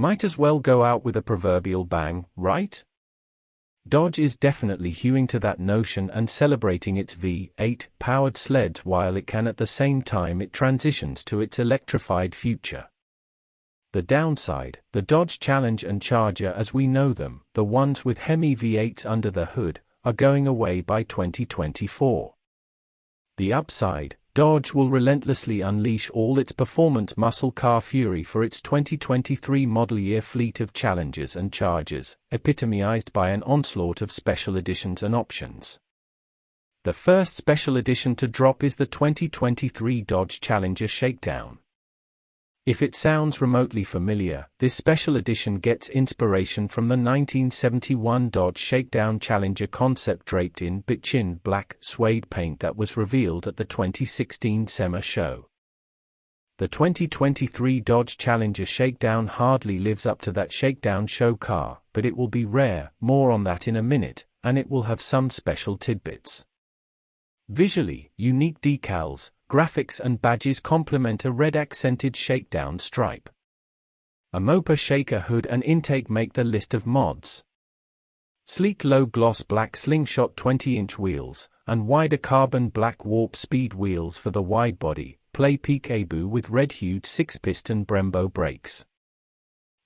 Might as well go out with a proverbial bang, right? Dodge is definitely hewing to that notion and celebrating its V8 powered sleds while it can at the same time it transitions to its electrified future. The downside, the Dodge Challenger and Charger as we know them, the ones with Hemi V8s under the hood, are going away by 2024. The upside, Dodge will relentlessly unleash all its performance muscle car fury for its 2023 model year fleet of Challengers and Chargers, epitomized by an onslaught of special editions and options. The first special edition to drop is the 2023 Dodge Challenger Shakedown. If it sounds remotely familiar, this special edition gets inspiration from the 1971 Dodge Shakedown Challenger concept draped in bitchin black suede paint that was revealed at the 2016 SEMA show. The 2023 Dodge Challenger Shakedown hardly lives up to that Shakedown show car, but it will be rare, more on that in a minute, and it will have some special tidbits. Visually, unique decals, graphics and badges complement a red accented Shakedown stripe. A Mopa shaker hood and intake make the list of mods. Sleek low-gloss black slingshot 20-inch wheels, and wider carbon black warp speed wheels for the wide body, play peekaboo with red-hued 6-piston Brembo brakes.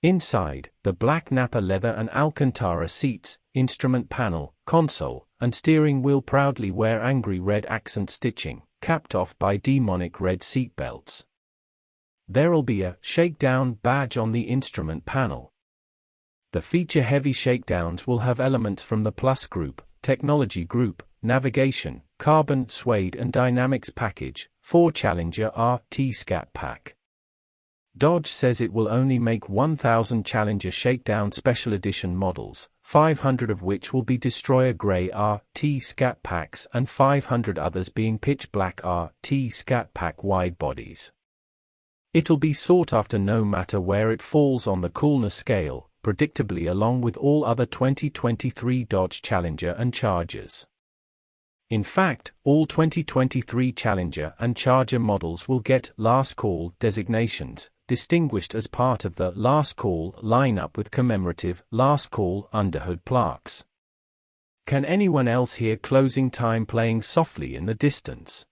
Inside, the black Napa leather and Alcantara seats, instrument panel, console, and steering wheel proudly wear angry red accent stitching, capped off by demonic red seat belts. There'll be a Shakedown badge on the instrument panel. The feature-heavy Shakedowns will have elements from the Plus Group, Technology Group, Navigation, Carbon, Suede and Dynamics package, 4 Challenger RT Scat Pack. Dodge says it will only make 1,000 Challenger Shakedown Special Edition models, 500 of which will be Destroyer Grey RT Scat Packs and 500 others being Pitch Black RT Scat Pack wide bodies. It'll be sought after no matter where it falls on the coolness scale, predictably along with all other 2023 Dodge Challenger and Chargers. In fact, all 2023 Challenger and Charger models will get Last Call designations, distinguished as part of the Last Call lineup with commemorative Last Call underhood plaques. Can anyone else hear closing time playing softly in the distance?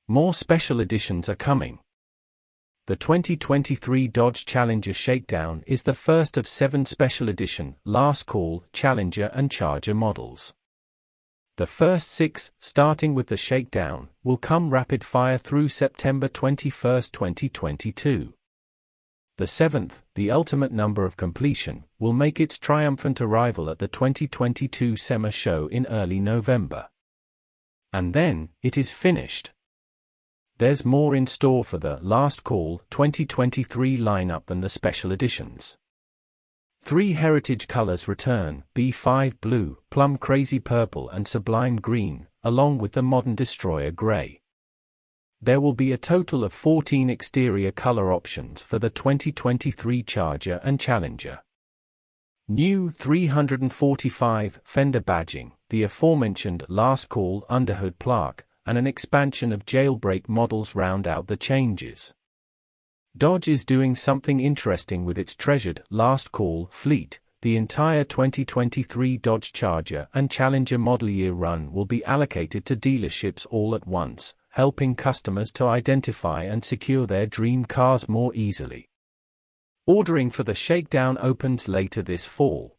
More special editions are coming. The 2023 Dodge Challenger Shakedown is the first of 7 special edition Last Call Challenger and Charger models. The first 6, starting with the Shakedown, will come rapid-fire through September 21, 2022. The 7th, the ultimate number of completion, will make its triumphant arrival at the 2022 SEMA show in early November. And then, it is finished. There's more in store for the Last Call 2023 lineup than the special editions. 3 heritage colors return, B5 blue, plum crazy purple and sublime green, along with the modern Destroyer gray. There will be a total of 14 exterior color options for the 2023 Charger and Challenger. New 345 fender badging, the aforementioned Last Call underhood plaque, and an expansion of jailbreak models round out the changes. Dodge is doing something interesting with its treasured Last Call fleet. The entire 2023 Dodge Charger and Challenger model year run will be allocated to dealerships all at once, helping customers to identify and secure their dream cars more easily. Ordering for the Shakedown opens later this fall.